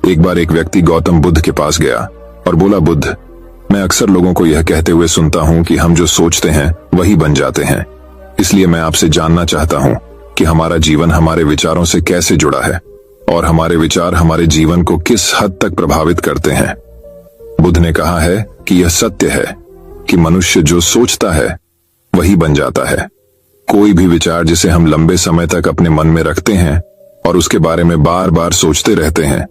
एक बार एक व्यक्ति गौतम बुद्ध के पास गया और बोला, बुद्ध, मैं अक्सर लोगों को यह कहते हुए सुनता हूं कि हम जो सोचते हैं वही बन जाते हैं। इसलिए मैं आपसे जानना चाहता हूं कि हमारा जीवन हमारे विचारों से कैसे जुड़ा है और हमारे विचार हमारे जीवन को किस हद तक प्रभावित करते हैं। बुद्ध ने कहा है कि यह सत्य है कि मनुष्य जो सोचता है वही बन जाता है। कोई भी विचार जिसे हम लंबे समय तक अपने मन में रखते हैं और उसके बारे में बार बार सोचते रहते हैं,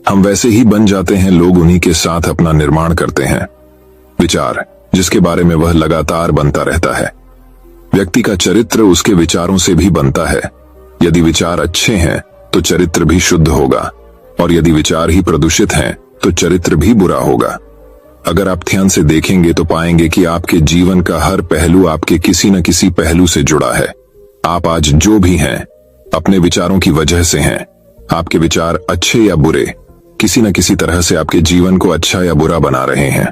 हम वैसे ही बन जाते हैं। लोग उन्हीं के साथ अपना निर्माण करते हैं। विचार जिसके बारे में वह लगातार बनता रहता है। व्यक्ति का चरित्र उसके विचारों से भी बनता है। यदि विचार अच्छे हैं तो चरित्र भी शुद्ध होगा, और यदि विचार ही प्रदूषित हैं तो चरित्र भी बुरा होगा। अगर आप ध्यान से देखेंगे तो पाएंगे कि आपके जीवन का हर पहलू आपके किसी न किसी पहलू से जुड़ा है। आप आज जो भी हैं अपने विचारों की वजह से हैं। आपके विचार अच्छे या बुरे किसी न किसी तरह से आपके जीवन को अच्छा या बुरा बना रहे हैं।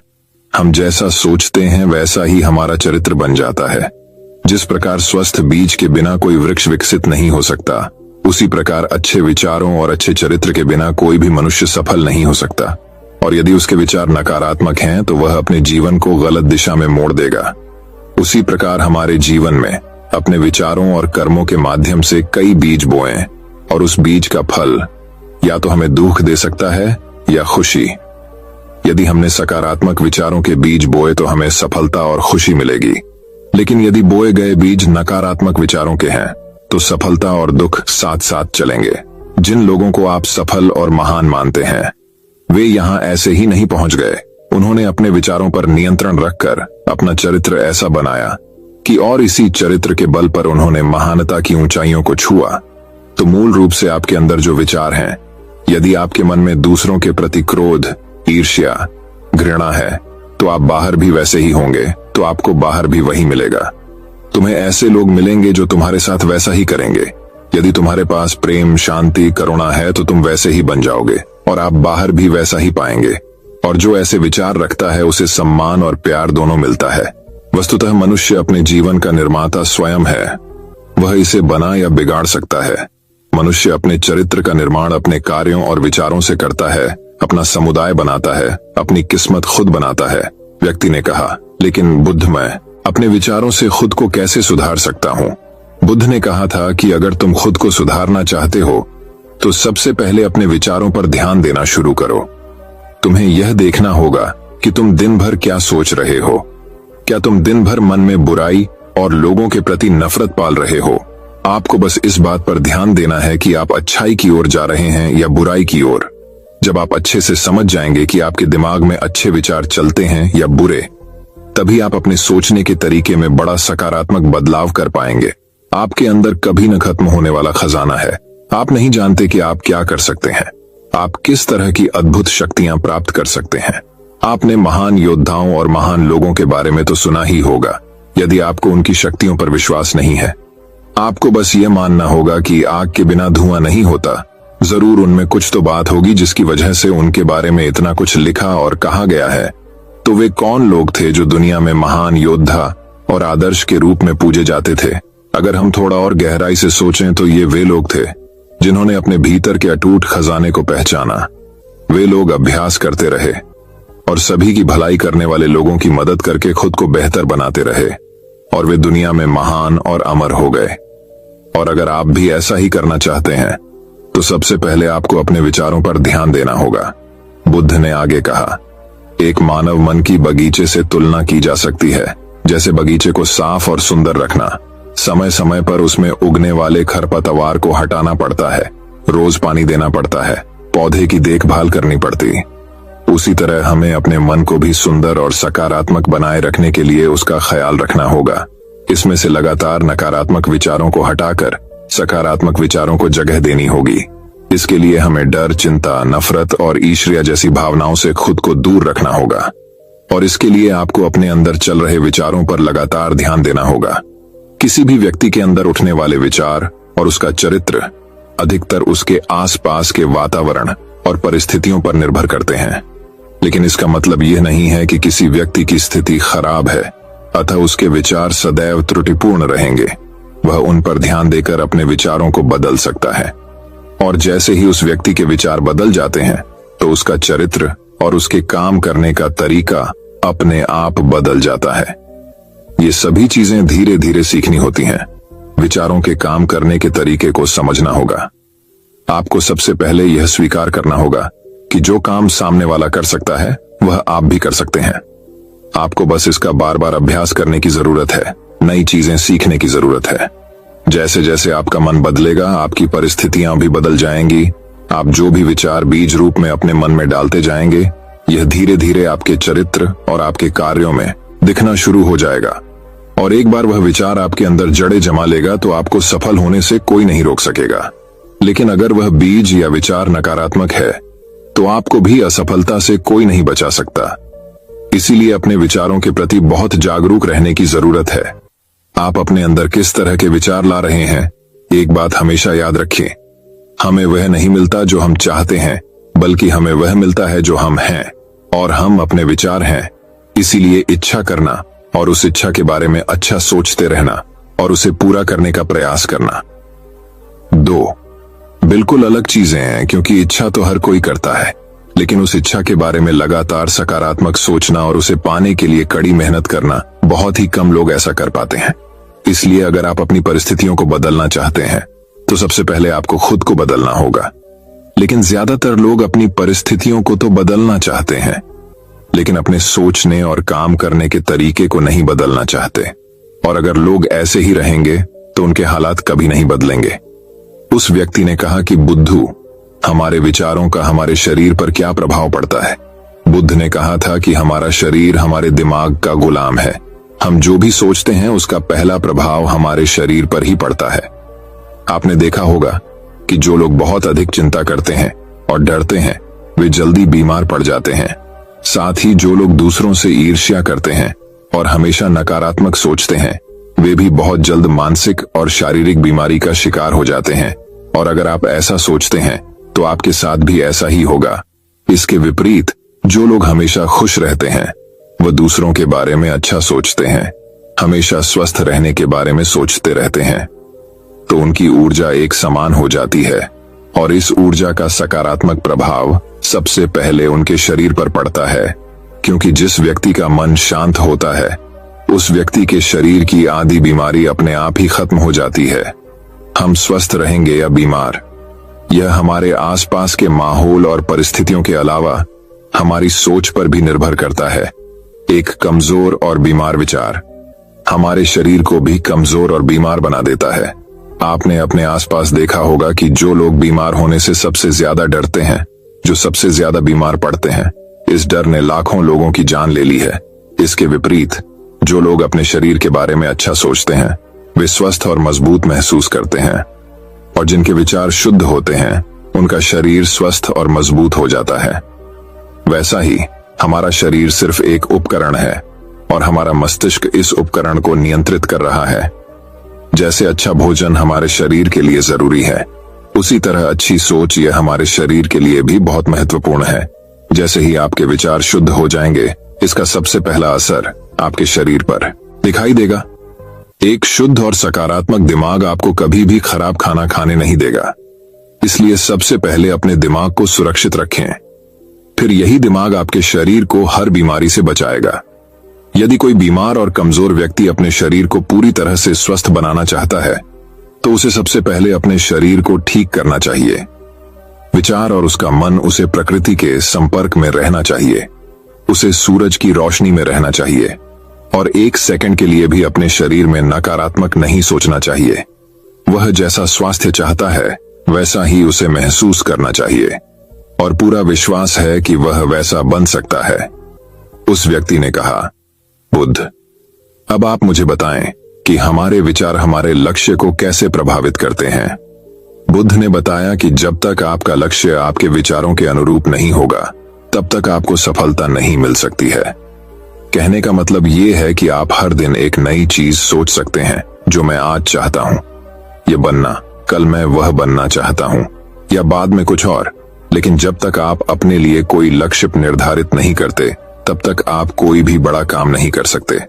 हम जैसा सोचते हैं वैसा ही हमारा चरित्र बन जाता है। जिस प्रकार स्वस्थ बीज के बिना कोई वृक्ष विकसित नहीं हो सकता, उसी प्रकार अच्छे विचारों और अच्छे चरित्र के बिना कोई भी मनुष्य सफल नहीं हो सकता। और यदि उसके विचार नकारात्मक हैं तो वह अपने जीवन को गलत दिशा में मोड़ देगा। उसी प्रकार हमारे जीवन में अपने विचारों और कर्मों के माध्यम से कई बीज बोएं, और उस बीज का फल या तो हमें दुख दे सकता है या खुशी। यदि हमने सकारात्मक विचारों के बीज बोए तो हमें सफलता और खुशी मिलेगी, लेकिन यदि बोए गए बीज नकारात्मक विचारों के हैं तो सफलता और दुख साथ साथ चलेंगे। जिन लोगों को आप सफल और महान मानते हैं वे यहां ऐसे ही नहीं पहुंच गए। उन्होंने अपने विचारों पर नियंत्रण रखकर अपना चरित्र ऐसा बनाया कि और इसी चरित्र के बल पर उन्होंने महानता की ऊंचाइयों को छुआ। तो मूल रूप से आपके अंदर जो विचार हैं, यदि आपके मन में दूसरों के प्रति क्रोध, ईर्ष्या, घृणा है तो आप बाहर भी वैसे ही होंगे, तो आपको बाहर भी वही मिलेगा। तुम्हें ऐसे लोग मिलेंगे जो तुम्हारे साथ वैसा ही करेंगे। यदि तुम्हारे पास प्रेम, शांति, करुणा है तो तुम वैसे ही बन जाओगे और आप बाहर भी वैसा ही पाएंगे। और जो ऐसे विचार रखता है उसे सम्मान और प्यार दोनों मिलता है। वस्तुतः मनुष्य अपने जीवन का निर्माता स्वयं है। वह इसे बना या बिगाड़ सकता है। मनुष्य अपने चरित्र का निर्माण अपने कार्यों और विचारों से करता है, अपना समुदाय बनाता है, अपनी किस्मत खुद बनाता है। व्यक्ति ने कहा, लेकिन बुद्ध, मैं अपने विचारों से खुद को कैसे सुधार सकता हूँ? बुद्ध ने कहा था कि अगर तुम खुद को सुधारना चाहते हो तो सबसे पहले अपने विचारों पर ध्यान देना शुरू करो। तुम्हें यह देखना होगा कि तुम दिन भर क्या सोच रहे हो। क्या तुम दिन भर मन में बुराई और लोगों के प्रति नफरत पाल रहे हो? आपको बस इस बात पर ध्यान देना है कि आप अच्छाई की ओर जा रहे हैं या बुराई की ओर। जब आप अच्छे से समझ जाएंगे कि आपके दिमाग में अच्छे विचार चलते हैं या बुरे, तभी आप अपने सोचने के तरीके में बड़ा सकारात्मक बदलाव कर पाएंगे। आपके अंदर कभी न खत्म होने वाला खजाना है। आप नहीं जानते कि आप क्या कर सकते हैं, आप किस तरह की अद्भुत शक्तियां प्राप्त कर सकते हैं। आपने महान योद्धाओं और महान लोगों के बारे में तो सुना ही होगा। यदि आपको उनकी शक्तियों पर विश्वास नहीं है, आपको बस ये मानना होगा कि आग के बिना धुआं नहीं होता। जरूर उनमें कुछ तो बात होगी जिसकी वजह से उनके बारे में इतना कुछ लिखा और कहा गया है। तो वे कौन लोग थे जो दुनिया में महान योद्धा और आदर्श के रूप में पूजे जाते थे? अगर हम थोड़ा और गहराई से सोचें तो ये वे लोग थे जिन्होंने अपने भीतर के अटूट खजाने को पहचाना। वे लोग अभ्यास करते रहे और सभी की भलाई करने वाले लोगों की मदद करके खुद को बेहतर बनाते रहे, और वे दुनिया में महान और अमर हो गए। और अगर आप भी ऐसा ही करना चाहते हैं तो सबसे पहले आपको अपने विचारों पर ध्यान देना होगा। बुद्ध ने आगे कहा, एक मानव मन की बगीचे से तुलना की जा सकती है। जैसे बगीचे को साफ और सुंदर रखना, समय समय पर उसमें उगने वाले खरपतवार को हटाना पड़ता है, रोज पानी देना पड़ता है, पौधे की देखभाल करनी पड़ती। उसी तरह हमें अपने मन को भी सुंदर और सकारात्मक बनाए रखने के लिए उसका ख्याल रखना होगा। इसमें से लगातार नकारात्मक विचारों को हटाकर सकारात्मक विचारों को जगह देनी होगी। इसके लिए हमें डर, चिंता, नफरत और ईर्ष्या जैसी भावनाओं से खुद को दूर रखना होगा। और इसके लिए आपको अपने अंदर चल रहे विचारों पर लगातार ध्यान देना होगा। किसी भी व्यक्ति के अंदर उठने वाले विचार और उसका चरित्र अधिकतर उसके आसपास के वातावरण और परिस्थितियों पर निर्भर करते हैं। लेकिन इसका मतलब यह नहीं है कि किसी व्यक्ति की स्थिति खराब है, अतः उसके विचार सदैव त्रुटिपूर्ण रहेंगे। वह उन पर ध्यान देकर अपने विचारों को बदल सकता है, और जैसे ही उस व्यक्ति के विचार बदल जाते हैं तो उसका चरित्र और उसके काम करने का तरीका अपने आप बदल जाता है। ये सभी चीजें धीरे धीरे सीखनी होती हैं। विचारों के काम करने के तरीके को समझना होगा। आपको सबसे पहले यह स्वीकार करना होगा कि जो काम सामने वाला कर सकता है वह आप भी कर सकते हैं। आपको बस इसका बार बार अभ्यास करने की जरूरत है, नई चीजें सीखने की जरूरत है। जैसे जैसे आपका मन बदलेगा, आपकी परिस्थितियां भी बदल जाएंगी। आप जो भी विचार बीज रूप में अपने मन में डालते जाएंगे, यह धीरे धीरे आपके चरित्र और आपके कार्यों में दिखना शुरू हो जाएगा। और एक बार वह विचार आपके अंदर जड़ें जमा लेगा तो आपको सफल होने से कोई नहीं रोक सकेगा। लेकिन अगर वह बीज या विचार नकारात्मक है तो आपको भी असफलता से कोई नहीं बचा सकता। इसीलिए अपने विचारों के प्रति बहुत जागरूक रहने की जरूरत है। आप अपने अंदर किस तरह के विचार ला रहे हैं, एक बात हमेशा याद रखें, हमें वह नहीं मिलता जो हम चाहते हैं, बल्कि हमें वह मिलता है जो हम हैं, और हम अपने विचार हैं। इसीलिए इच्छा करना और उस इच्छा के बारे में अच्छा सोचते रहना और उसे पूरा करने का प्रयास करना 2 बिल्कुल अलग चीजें हैं, क्योंकि इच्छा तो हर कोई करता है, लेकिन उस इच्छा के बारे में लगातार सकारात्मक सोचना और उसे पाने के लिए कड़ी मेहनत करना बहुत ही कम लोग ऐसा कर पाते हैं। इसलिए अगर आप अपनी परिस्थितियों को बदलना चाहते हैं तो सबसे पहले आपको खुद को बदलना होगा। लेकिन ज्यादातर लोग अपनी परिस्थितियों को तो बदलना चाहते हैं, लेकिन अपने सोचने और काम करने के तरीके को नहीं बदलना चाहते। और अगर लोग ऐसे ही रहेंगे तो उनके हालात कभी नहीं बदलेंगे। उस व्यक्ति ने कहा कि बुद्धू, हमारे विचारों का हमारे शरीर पर क्या प्रभाव पड़ता है? बुद्ध ने कहा था कि हमारा शरीर हमारे दिमाग का गुलाम है। हम जो भी सोचते हैं उसका पहला प्रभाव हमारे शरीर पर ही पड़ता है। आपने देखा होगा कि जो लोग बहुत अधिक चिंता करते हैं और डरते हैं वे जल्दी बीमार पड़ जाते हैं। साथ ही जो लोग दूसरों से ईर्ष्या करते हैं और हमेशा नकारात्मक सोचते हैं वे भी बहुत जल्द मानसिक और शारीरिक बीमारी का शिकार हो जाते हैं। और अगर आप ऐसा सोचते हैं तो आपके साथ भी ऐसा ही होगा। इसके विपरीत जो लोग हमेशा खुश रहते हैं वह दूसरों के बारे में अच्छा सोचते हैं, हमेशा स्वस्थ रहने के बारे में सोचते रहते हैं, तो उनकी ऊर्जा एक समान हो जाती है और इस ऊर्जा का सकारात्मक प्रभाव सबसे पहले उनके शरीर पर पड़ता है। क्योंकि जिस व्यक्ति का मन शांत होता है उस व्यक्ति के शरीर की आधी बीमारी अपने आप ही खत्म हो जाती है। हम स्वस्थ रहेंगे या बीमार, यह हमारे आसपास के माहौल और परिस्थितियों के अलावा हमारी सोच पर भी निर्भर करता है। एक कमजोर और बीमार विचार हमारे शरीर को भी कमजोर और बीमार बना देता है। आपने अपने आसपास देखा होगा कि जो लोग बीमार होने से सबसे ज्यादा डरते हैं, जो सबसे ज्यादा बीमार पड़ते हैं, इस डर ने लाखों लोगों की जान ले ली है। इसके विपरीत जो लोग अपने शरीर के बारे में अच्छा सोचते हैं वे स्वस्थ और मजबूत महसूस करते हैं, और जिनके विचार शुद्ध होते हैं उनका शरीर स्वस्थ और मजबूत हो जाता है। वैसा ही हमारा शरीर सिर्फ एक उपकरण है और हमारा मस्तिष्क इस उपकरण को नियंत्रित कर रहा है। जैसे अच्छा भोजन हमारे शरीर के लिए जरूरी है, उसी तरह अच्छी सोच यह हमारे शरीर के लिए भी बहुत महत्वपूर्ण है। जैसे ही आपके विचार शुद्ध हो जाएंगे, इसका सबसे पहला असर आपके शरीर पर दिखाई देगा। एक शुद्ध और सकारात्मक दिमाग आपको कभी भी खराब खाना खाने नहीं देगा। इसलिए सबसे पहले अपने दिमाग को सुरक्षित रखें, फिर यही दिमाग आपके शरीर को हर बीमारी से बचाएगा। यदि कोई बीमार और कमजोर व्यक्ति अपने शरीर को पूरी तरह से स्वस्थ बनाना चाहता है तो उसे सबसे पहले अपने शरीर को ठीक करना चाहिए। विचार और उसका मन उसे प्रकृति के संपर्क में रहना चाहिए, उसे सूरज की रोशनी में रहना चाहिए और 1 सेकंड के लिए भी अपने शरीर में नकारात्मक नहीं सोचना चाहिए। वह जैसा स्वास्थ्य चाहता है वैसा ही उसे महसूस करना चाहिए और पूरा विश्वास है कि वह वैसा बन सकता है। उस व्यक्ति ने कहा, बुद्ध, अब आप मुझे बताएं कि हमारे विचार हमारे लक्ष्य को कैसे प्रभावित करते हैं। बुद्ध ने बताया कि जब तक आपका लक्ष्य आपके विचारों के अनुरूप नहीं होगा तब तक आपको सफलता नहीं मिल सकती है। कहने का मतलब ये है कि आप हर दिन एक नई चीज सोच सकते हैं, जो मैं आज चाहता हूं ये बनना, कल मैं वह बनना चाहता हूं या बाद में कुछ और। लेकिन जब तक आप अपने लिए कोई लक्ष्य निर्धारित नहीं करते तब तक आप कोई भी बड़ा काम नहीं कर सकते,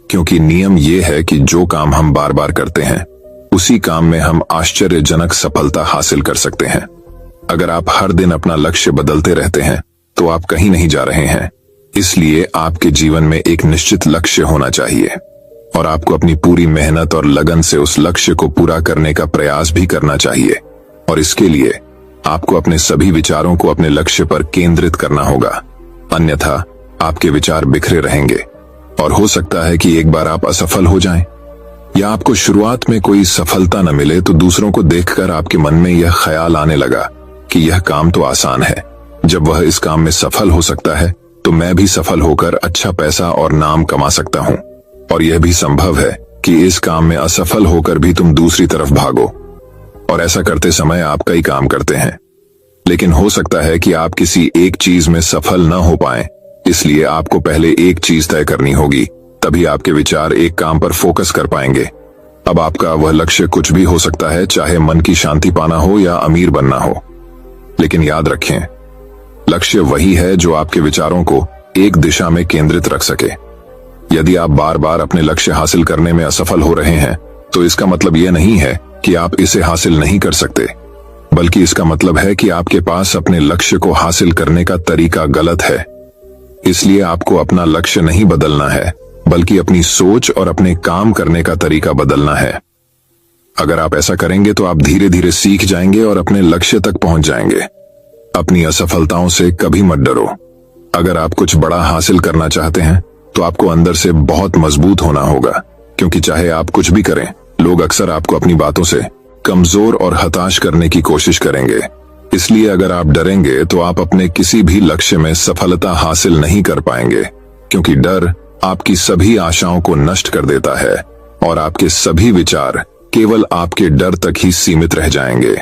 क्योंकि नियम यह है कि जो काम हम बार बार करते हैं उसी काम में हम आश्चर्यजनक सफलता हासिल कर सकते हैं। अगर आप हर दिन अपना लक्ष्य बदलते रहते हैं तो आप कहीं नहीं जा रहे हैं। इसलिए आपके जीवन में एक निश्चित लक्ष्य होना चाहिए और आपको अपनी पूरी मेहनत और लगन से उस लक्ष्य को पूरा करने का प्रयास भी करना चाहिए। और इसके लिए आपको अपने सभी विचारों को अपने लक्ष्य पर केंद्रित करना होगा, अन्यथा आपके विचार बिखरे रहेंगे और हो सकता है कि एक बार आप असफल हो जाएं, या आपको शुरुआत में कोई सफलता न मिले तो दूसरों को देखकर आपके मन में यह ख्याल आने लगा कि यह काम तो आसान है, जब वह इस काम में सफल हो सकता है तो मैं भी सफल होकर अच्छा पैसा और नाम कमा सकता हूं। और यह भी संभव है कि इस काम में असफल होकर भी तुम दूसरी तरफ भागो, और ऐसा करते समय आप कई काम करते हैं, लेकिन हो सकता है कि आप किसी एक चीज में सफल न हो पाएं। इसलिए आपको पहले एक चीज तय करनी होगी, तभी आपके विचार एक काम पर फोकस कर पाएंगे। अब आपका वह लक्ष्य कुछ भी हो सकता है, चाहे मन की शांति पाना हो या अमीर बनना हो। लेकिन याद रखें, लक्ष्य वही है जो आपके विचारों को एक दिशा में केंद्रित रख सके। यदि आप बार बार अपने लक्ष्य हासिल करने में असफल हो रहे हैं तो इसका मतलब यह नहीं है कि आप इसे हासिल नहीं कर सकते, बल्कि इसका मतलब है कि आपके पास अपने लक्ष्य को हासिल करने का तरीका गलत है। इसलिए आपको अपना लक्ष्य नहीं बदलना है, बल्कि अपनी सोच और अपने काम करने का तरीका बदलना है। अगर आप ऐसा करेंगे तो आप धीरे धीरे सीख जाएंगे और अपने लक्ष्य तक पहुंच जाएंगे। अपनी असफलताओं से कभी मत डरो। अगर आप कुछ बड़ा हासिल करना चाहते हैं तो आपको अंदर से बहुत मजबूत होना होगा, क्योंकि चाहे आप कुछ भी करें, लोग अक्सर आपको अपनी बातों से कमजोर और हताश करने की कोशिश करेंगे। इसलिए अगर आप डरेंगे तो आप अपने किसी भी लक्ष्य में सफलता हासिल नहीं कर पाएंगे, क्योंकि डर आपकी सभी आशाओं को नष्ट कर देता है और आपके सभी विचार केवल आपके डर तक ही सीमित रह जाएंगे।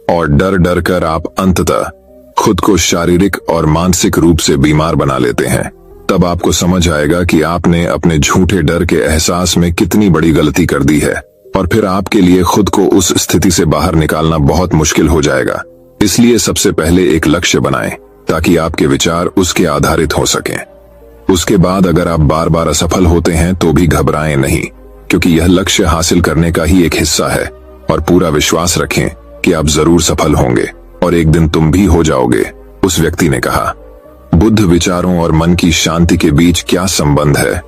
और डर डर कर आप अंततः खुद को शारीरिक और मानसिक रूप से बीमार बना लेते हैं। तब आपको समझ आएगा कि आपने अपने झूठे डर के एहसास में कितनी बड़ी गलती कर दी है, और फिर आपके लिए खुद को उस स्थिति से बाहर निकालना बहुत मुश्किल हो जाएगा। इसलिए सबसे पहले एक लक्ष्य बनाएं ताकि आपके विचार उसके आधारित हो सकें। उसके बाद अगर आप बार बार असफल होते हैं तो भी घबराएं नहीं, क्योंकि यह लक्ष्य हासिल करने का ही एक हिस्सा है। और पूरा विश्वास रखें कि आप जरूर सफल होंगे और एक दिन तुम भी हो जाओगे, उस व्यक्ति ने कहा। बुद्ध विचारों और मन की शांति के बीच क्या संबंध है?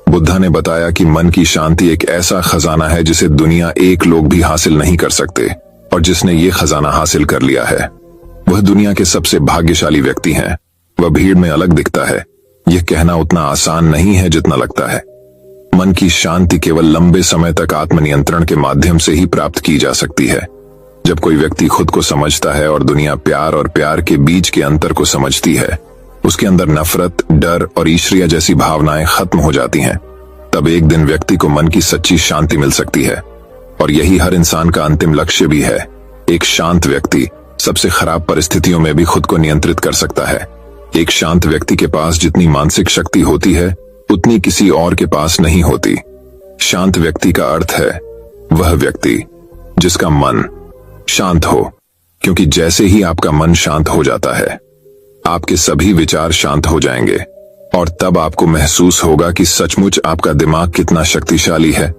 बुद्धा ने बताया कि मन की शांति एक ऐसा खजाना है जिसे दुनिया एक लोग भी हासिल नहीं कर सकते, और जिसने ये खजाना हासिल कर लिया है वह दुनिया के सबसे भाग्यशाली व्यक्ति हैं। वह भीड़ में अलग दिखता है, यह कहना उतना आसान नहीं है जितना लगता है। मन की शांति केवल लंबे समय तक आत्मनियंत्रण के माध्यम से ही प्राप्त की जा सकती है। जब कोई व्यक्ति खुद को समझता है और दुनिया प्यार और प्यार के बीच के अंतर को समझती है, उसके अंदर नफरत, डर और ईर्ष्या जैसी भावनाएं खत्म हो जाती हैं, तब एक दिन व्यक्ति को मन की सच्ची शांति मिल सकती है। और यही हर इंसान का अंतिम लक्ष्य भी है। एक शांत व्यक्ति सबसे खराब परिस्थितियों में भी खुद को नियंत्रित कर सकता है। एक शांत व्यक्ति के पास जितनी मानसिक शक्ति होती है उतनी किसी और के पास नहीं होती। शांत व्यक्ति का अर्थ है वह व्यक्ति जिसका मन शांत हो, क्योंकि जैसे ही आपका मन शांत हो जाता है आपके सभी विचार शांत हो जाएंगे, और तब आपको महसूस होगा कि सचमुच आपका दिमाग कितना शक्तिशाली है।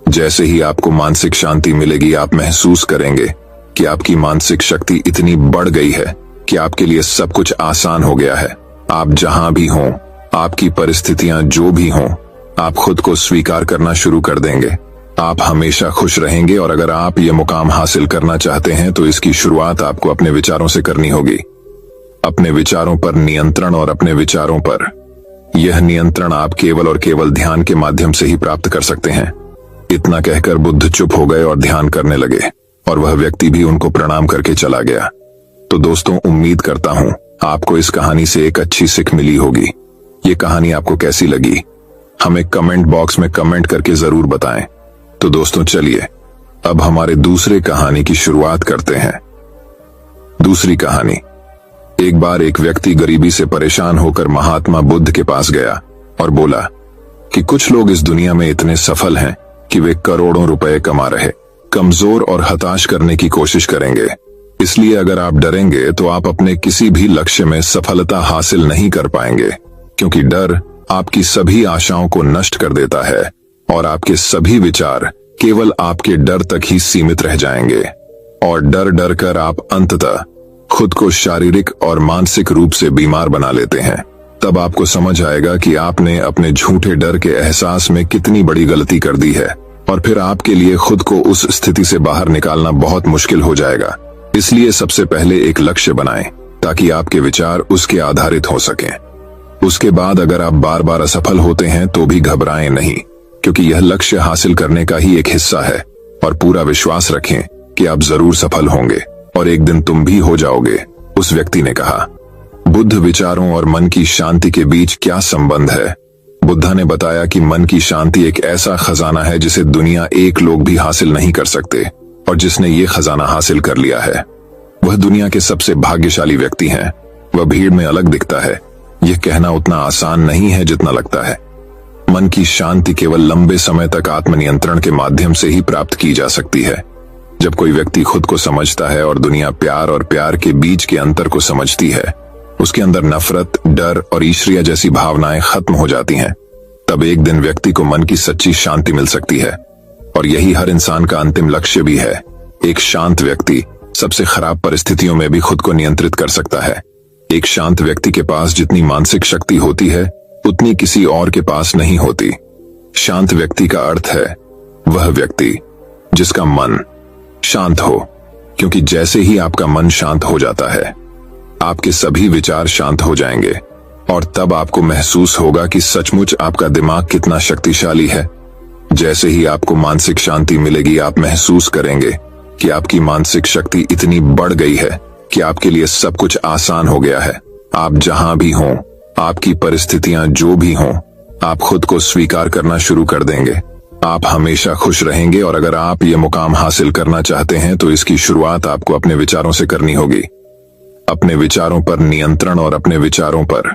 जैसे ही आपको मानसिक शांति मिलेगी आप महसूस करेंगे कि आपकी मानसिक शक्ति इतनी बढ़ गई है कि आपके लिए सब कुछ आसान हो गया है। आप जहां भी हों, आपकी परिस्थितियां जो भी हों, आप खुद को स्वीकार करना शुरू कर देंगे। आप हमेशा खुश रहेंगे, और अगर आप ये मुकाम हासिल करना चाहते हैं तो इसकी शुरुआत आपको अपने विचारों से करनी होगी। अपने विचारों पर नियंत्रण, और अपने विचारों पर यह नियंत्रण आप केवल और केवल ध्यान के माध्यम से ही प्राप्त कर सकते हैं। इतना कहकर बुद्ध चुप हो गए और ध्यान करने लगे, और वह व्यक्ति भी उनको प्रणाम करके चला गया। तो दोस्तों, उम्मीद करता हूं आपको इस कहानी से एक अच्छी सीख मिली होगी। ये कहानी आपको कैसी लगी हमें कमेंट बॉक्स में कमेंट करके जरूर बताएं। तो दोस्तों चलिए अब हमारे दूसरे कहानी की शुरुआत करते हैं। दूसरी कहानी। एक बार एक व्यक्ति गरीबी से परेशान होकर महात्मा बुद्ध के पास गया और बोला कि कुछ लोग इस दुनिया में इतने सफल हैं कि वे करोड़ों रुपए कमा रहे, कमजोर और हताश करने की कोशिश करेंगे। इसलिए अगर आप डरेंगे तो आप अपने किसी भी लक्ष्य में सफलता हासिल नहीं कर पाएंगे, क्योंकि डर आपकी सभी आशाओं को नष्ट कर देता है और आपके सभी विचार केवल आपके डर तक ही सीमित रह जाएंगे, और डर डर कर आप अंततः खुद को शारीरिक और मानसिक रूप से बीमार बना लेते हैं, तब आपको समझ आएगा कि आपने अपने झूठे डर के एहसास में कितनी बड़ी गलती कर दी है, और फिर आपके लिए खुद को उस स्थिति से बाहर निकालना बहुत मुश्किल हो जाएगा। इसलिए सबसे पहले एक लक्ष्य बनाएं ताकि आपके विचार उसके आधारित हो सकें। उसके बाद अगर आप बार बार असफल होते हैं तो भी घबराएं नहीं, क्योंकि यह लक्ष्य हासिल करने का ही एक हिस्सा है, और पूरा विश्वास रखें कि आप जरूर सफल होंगे और एक दिन तुम भी हो जाओगे, उस व्यक्ति ने कहा। बुद्ध विचारों और मन की शांति के बीच क्या संबंध है? बुद्धा ने बताया कि मन की शांति एक ऐसा खजाना है जिसे दुनिया एक लोग भी हासिल नहीं कर सकते, और जिसने ये खजाना हासिल कर लिया है वह दुनिया के सबसे भाग्यशाली व्यक्ति हैं। वह भीड़ में अलग दिखता है, यह कहना उतना आसान नहीं है जितना लगता है। मन की शांति केवल लंबे समय तक आत्मनियंत्रण के माध्यम से ही प्राप्त की जा सकती है। जब कोई व्यक्ति खुद को समझता है और दुनिया प्यार और प्यार के बीच के अंतर को समझती है, उसके अंदर नफरत, डर और ईर्ष्या जैसी भावनाएं खत्म हो जाती हैं, तब एक दिन व्यक्ति को मन की सच्ची शांति मिल सकती है। और यही हर इंसान का अंतिम लक्ष्य भी है। एक शांत व्यक्ति सबसे खराब परिस्थितियों में भी खुद को नियंत्रित कर सकता है। एक शांत व्यक्ति के पास जितनी मानसिक शक्ति होती है उतनी किसी और के पास नहीं होती। शांत व्यक्ति का अर्थ है वह व्यक्ति जिसका मन शांत हो, क्योंकि जैसे ही आपका मन शांत हो जाता है आपके सभी विचार शांत हो जाएंगे, और तब आपको महसूस होगा कि सचमुच आपका दिमाग कितना शक्तिशाली है। जैसे ही आपको मानसिक शांति मिलेगी आप महसूस करेंगे कि आपकी मानसिक शक्ति इतनी बढ़ गई है कि आपके लिए सब कुछ आसान हो गया है। आप जहां भी हों, आपकी परिस्थितियां जो भी हों, आप खुद को स्वीकार करना शुरू कर देंगे। आप हमेशा खुश रहेंगे, और अगर आप ये मुकाम हासिल करना चाहते हैं तो इसकी शुरुआत आपको अपने विचारों से करनी होगी। अपने विचारों पर नियंत्रण, और अपने विचारों पर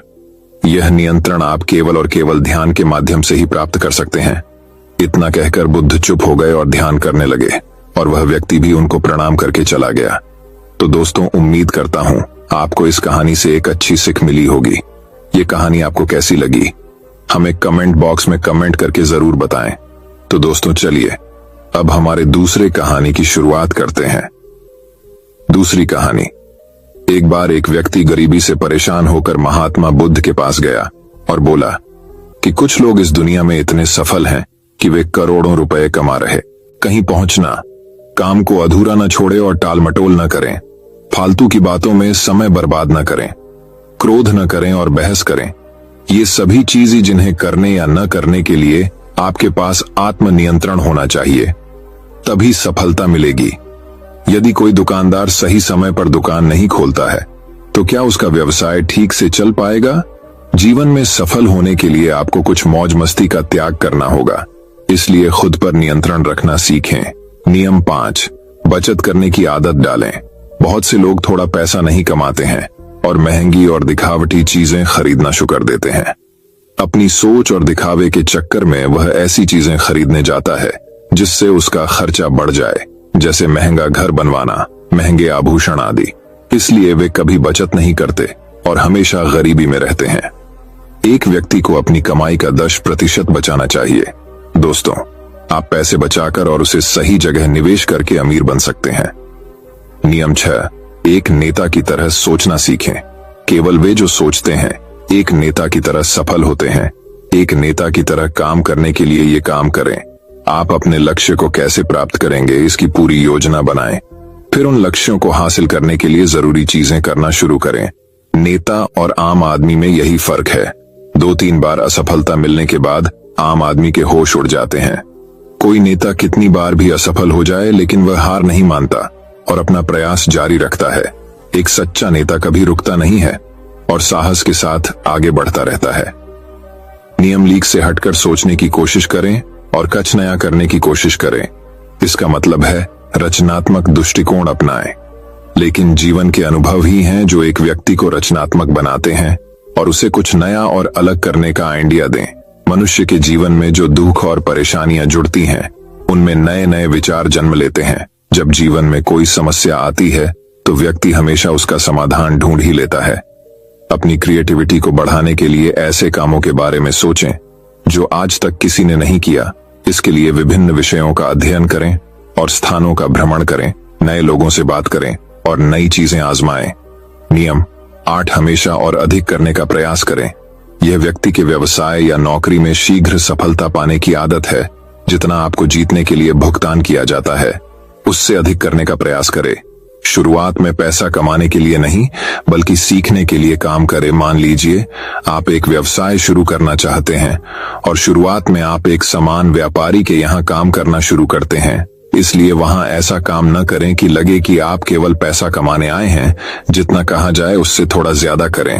यह नियंत्रण आप केवल और केवल ध्यान के माध्यम से ही प्राप्त कर सकते हैं। इतना कहकर बुद्ध चुप हो गए और ध्यान करने लगे, और वह व्यक्ति भी उनको प्रणाम करके चला गया। तो दोस्तों, उम्मीद करता हूं आपको इस कहानी से एक अच्छी सीख मिली होगी। ये कहानी आपको कैसी लगी हमें कमेंट बॉक्स में कमेंट करके जरूर बताएं। तो दोस्तों चलिए अब हमारे दूसरे कहानी की शुरुआत करते हैं। दूसरी कहानी। एक बार एक व्यक्ति गरीबी से परेशान होकर महात्मा बुद्ध के पास गया और बोला कि कुछ लोग इस दुनिया में इतने सफल हैं कि वे करोड़ों रुपए कमा रहे, कहीं पहुंचना, काम को अधूरा न छोड़े और टाल मटोल न करें, फालतू की बातों में समय बर्बाद न करें, क्रोध न करें और बहस करें। ये सभी चीजें जिन्हें करने या न करने के लिए आपके पास आत्मनियंत्रण होना चाहिए, तभी सफलता मिलेगी। यदि कोई दुकानदार सही समय पर दुकान नहीं खोलता है तो क्या उसका व्यवसाय ठीक से चल पाएगा? जीवन में सफल होने के लिए आपको कुछ मौज मस्ती का त्याग करना होगा, इसलिए खुद पर नियंत्रण रखना सीखें। नियम 5, बचत करने की आदत डालें। बहुत से लोग थोड़ा पैसा नहीं कमाते हैं और महंगी और दिखावटी चीजें खरीदना शुरू कर देते हैं। अपनी सोच और दिखावे के चक्कर में वह ऐसी चीजें खरीदने जाता है जिससे उसका खर्चा बढ़ जाए, जैसे महंगा घर बनवाना, महंगे आभूषण आदि। इसलिए वे कभी बचत नहीं करते और हमेशा गरीबी में रहते हैं। एक व्यक्ति को अपनी कमाई का 10% बचाना चाहिए। दोस्तों, आप पैसे बचाकर और उसे सही जगह निवेश करके अमीर बन सकते हैं। नियम 6, एक नेता की तरह सोचना सीखें। केवल वे जो सोचते हैं एक नेता की तरह सफल होते हैं। एक नेता की तरह काम करने के लिए ये काम करें। आप अपने लक्ष्य को कैसे प्राप्त करेंगे इसकी पूरी योजना बनाएं, फिर उन लक्ष्यों को हासिल करने के लिए जरूरी चीजें करना शुरू करें। नेता और आम आदमी में यही फर्क है। 2-3 बार असफलता मिलने के बाद आम आदमी के होश उड़ जाते हैं। कोई नेता कितनी बार भी असफल हो जाए लेकिन वह हार नहीं मानता और अपना प्रयास जारी रखता है। एक सच्चा नेता कभी रुकता नहीं है और साहस के साथ आगे बढ़ता रहता है। नियम लीक से हटकर सोचने की कोशिश करें और कुछ नया करने की कोशिश करें। इसका मतलब है रचनात्मक दृष्टिकोण अपनाएं। लेकिन जीवन के अनुभव ही हैं जो एक व्यक्ति को रचनात्मक बनाते हैं और उसे कुछ नया और अलग करने का आइडिया दें। मनुष्य के जीवन में जो दुख और परेशानियां जुड़ती हैं, उनमें नए नए विचार जन्म लेते हैं। जब जीवन में कोई समस्या आती है तो व्यक्ति हमेशा उसका समाधान ढूंढ ही लेता है। अपनी क्रिएटिविटी को बढ़ाने के लिए ऐसे कामों के बारे में सोचें जो आज तक किसी ने नहीं किया। इसके लिए विभिन्न विषयों का अध्ययन करें और स्थानों का भ्रमण करें, नए लोगों से बात करें और नई चीजें आजमाएं। नियम 8, हमेशा और अधिक करने का प्रयास करें। यह व्यक्ति के व्यवसाय या नौकरी में शीघ्र सफलता पाने की आदत है। जितना आपको जीतने के लिए भुगतान किया जाता है, उससे अधिक करने का प्रयास करें। शुरुआत में पैसा कमाने के लिए नहीं, बल्कि सीखने के लिए काम करें। मान लीजिए आप एक व्यवसाय शुरू करना चाहते हैं और शुरुआत में आप एक सामान व्यापारी के यहाँ काम करना शुरू करते हैं। इसलिए वहां ऐसा काम न करें कि लगे कि आप केवल पैसा कमाने आए हैं। जितना कहा जाए उससे थोड़ा ज्यादा करें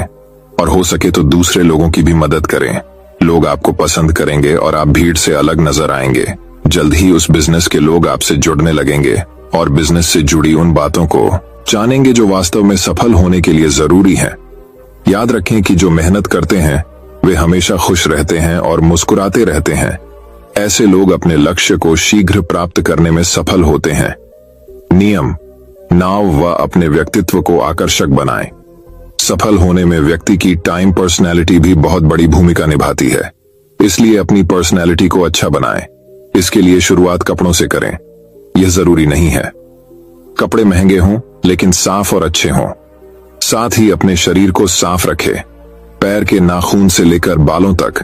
और हो सके तो दूसरे लोगों की भी मदद करें। लोग आपको पसंद करेंगे और आप भीड़ से अलग नजर आएंगे। जल्द ही उस बिजनेस के लोग आपसे जुड़ने लगेंगे और बिजनेस से जुड़ी उन बातों को जानेंगे जो वास्तव में सफल होने के लिए जरूरी हैं। याद रखें कि जो मेहनत करते हैं वे हमेशा खुश रहते हैं और मुस्कुराते रहते हैं। ऐसे लोग अपने लक्ष्य को शीघ्र प्राप्त करने में सफल होते हैं। नियम 9, वह अपने व्यक्तित्व को आकर्षक बनाएं। सफल होने में व्यक्ति की टाइम पर्सनैलिटी भी बहुत बड़ी भूमिका निभाती है। इसलिए अपनी पर्सनैलिटी को अच्छा बनाएं। इसके लिए शुरुआत कपड़ों से करें। यह जरूरी नहीं है कपड़े महंगे हों, लेकिन साफ और अच्छे हों। साथ ही अपने शरीर को साफ रखें, पैर के नाखून से लेकर बालों तक।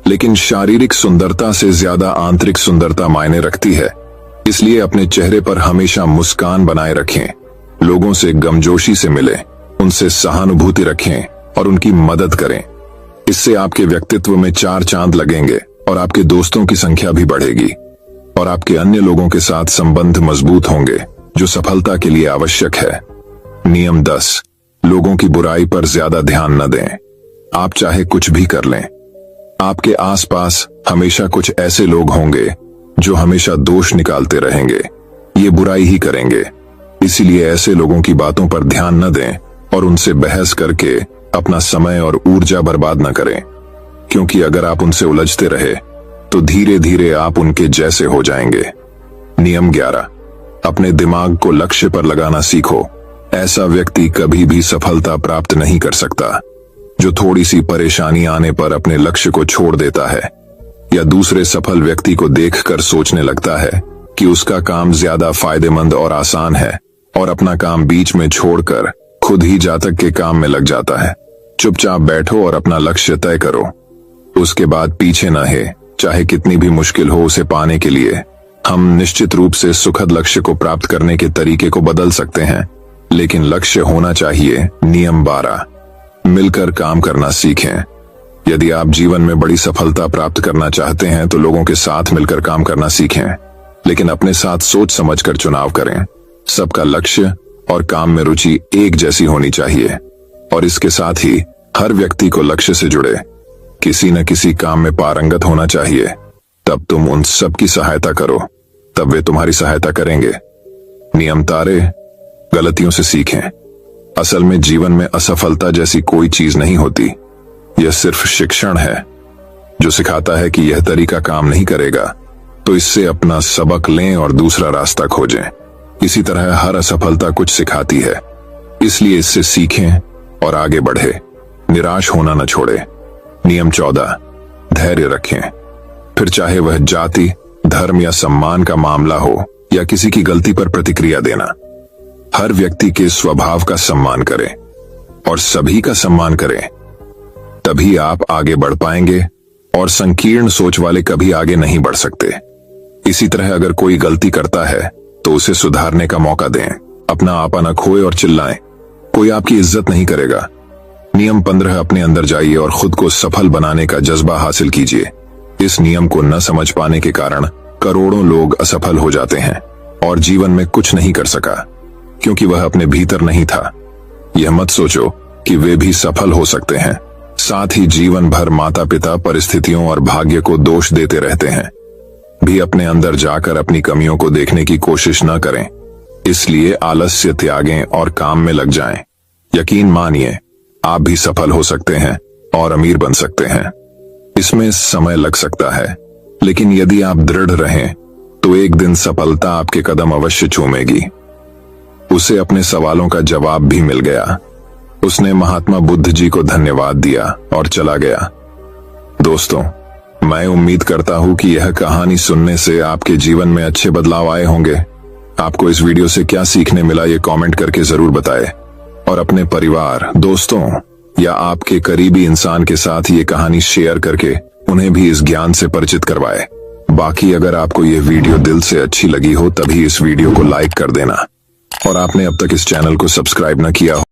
लेकिन शारीरिक सुंदरता से ज्यादा आंतरिक सुंदरता मायने रखती है। इसलिए अपने चेहरे पर हमेशा मुस्कान बनाए रखें। लोगों से गर्मजोशी से मिलें, उनसे सहानुभूति रखें और उनकी मदद करें। इससे आपके व्यक्तित्व में 4 चांद लगेंगे और आपके दोस्तों की संख्या भी बढ़ेगी और आपके अन्य लोगों के साथ संबंध मजबूत होंगे, जो सफलता के लिए आवश्यक है। नियम 10, लोगों की बुराई पर ज्यादा ध्यान न दें। आप चाहे कुछ भी कर लें, आपके आसपास हमेशा कुछ ऐसे लोग होंगे जो हमेशा दोष निकालते रहेंगे। ये बुराई ही करेंगे। इसीलिए ऐसे लोगों की बातों पर ध्यान न दें और उनसे बहस करके अपना समय और ऊर्जा बर्बाद न करें, क्योंकि अगर आप उनसे उलझते रहे तो धीरे धीरे आप उनके जैसे हो जाएंगे। नियम 11, अपने दिमाग को लक्ष्य पर लगाना सीखो। ऐसा व्यक्ति कभी भी सफलता प्राप्त नहीं कर सकता जो थोड़ी सी परेशानी आने पर अपने लक्ष्य को छोड़ देता है या दूसरे सफल व्यक्ति को देखकर सोचने लगता है कि उसका काम ज्यादा फायदेमंद और आसान है और अपना काम बीच में छोड़कर खुद ही जातक के काम में लग जाता है। चुपचाप बैठो और अपना लक्ष्य तय करो। उसके बाद पीछे न है, चाहे कितनी भी मुश्किल हो उसे पाने के लिए। हम निश्चित रूप से सुखद लक्ष्य को प्राप्त करने के तरीके को बदल सकते हैं, लेकिन लक्ष्य होना चाहिए। नियम 12, मिलकर काम करना सीखें। यदि आप जीवन में बड़ी सफलता प्राप्त करना चाहते हैं तो लोगों के साथ मिलकर काम करना सीखें, लेकिन अपने साथ सोच समझकर चुनाव करें। सबका लक्ष्य और काम में रुचि एक जैसी होनी चाहिए और इसके साथ ही हर व्यक्ति को लक्ष्य से जुड़े किसी न किसी काम में पारंगत होना चाहिए। तब तुम उन सब की सहायता करो, तब वे तुम्हारी सहायता करेंगे। नियम तारे, गलतियों से सीखें। असल में जीवन में असफलता जैसी कोई चीज नहीं होती। यह सिर्फ शिक्षण है जो सिखाता है कि यह तरीका काम नहीं करेगा, तो इससे अपना सबक लें और दूसरा रास्ता खोजें। इसी तरह हर असफलता कुछ सिखाती है, इसलिए इससे सीखें और आगे बढ़े। निराश होना न छोड़े। नियम 14, धैर्य रखें। फिर चाहे वह जाति, धर्म या सम्मान का मामला हो या किसी की गलती पर प्रतिक्रिया देना, हर व्यक्ति के स्वभाव का सम्मान करें और सभी का सम्मान करें। तभी आप आगे बढ़ पाएंगे और संकीर्ण सोच वाले कभी आगे नहीं बढ़ सकते। इसी तरह अगर कोई गलती करता है तो उसे सुधारने का मौका दें। अपना आपा न खोए और चिल्लाएं, कोई आपकी इज्जत नहीं करेगा। नियम 15, अपने अंदर जाइए और खुद को सफल बनाने का जज्बा हासिल कीजिए। इस नियम को न समझ पाने के कारण करोड़ों लोग असफल हो जाते हैं और जीवन में कुछ नहीं कर सका, क्योंकि वह अपने भीतर नहीं था। यह मत सोचो कि वे भी सफल हो सकते हैं। साथ ही जीवन भर माता पिता, परिस्थितियों और भाग्य को दोष देते रहते हैं। भी अपने अंदर जाकर अपनी कमियों को देखने की कोशिश न करें। इसलिए आलस्य त्यागें और काम में लग जाएं। यकीन मानिए, आप भी सफल हो सकते हैं और अमीर बन सकते हैं। इसमें समय लग सकता है, लेकिन यदि आप दृढ़ रहें तो एक दिन सफलता आपके कदम अवश्य चूमेगी। उसे अपने सवालों का जवाब भी मिल गया। उसने महात्मा बुद्ध जी को धन्यवाद दिया और चला गया। दोस्तों, मैं उम्मीद करता हूं कि यह कहानी सुनने से आपके जीवन में अच्छे बदलाव आए होंगे। आपको इस वीडियो से क्या सीखने मिला ये कमेंट करके जरूर बताएं और अपने परिवार, दोस्तों या आपके करीबी इंसान के साथ ये कहानी शेयर करके उन्हें भी इस ज्ञान से परिचित करवाए। बाकी अगर आपको ये वीडियो दिल से अच्छी लगी हो तभी इस वीडियो को लाइक कर देना, और आपने अब तक इस चैनल को सब्सक्राइब न किया हो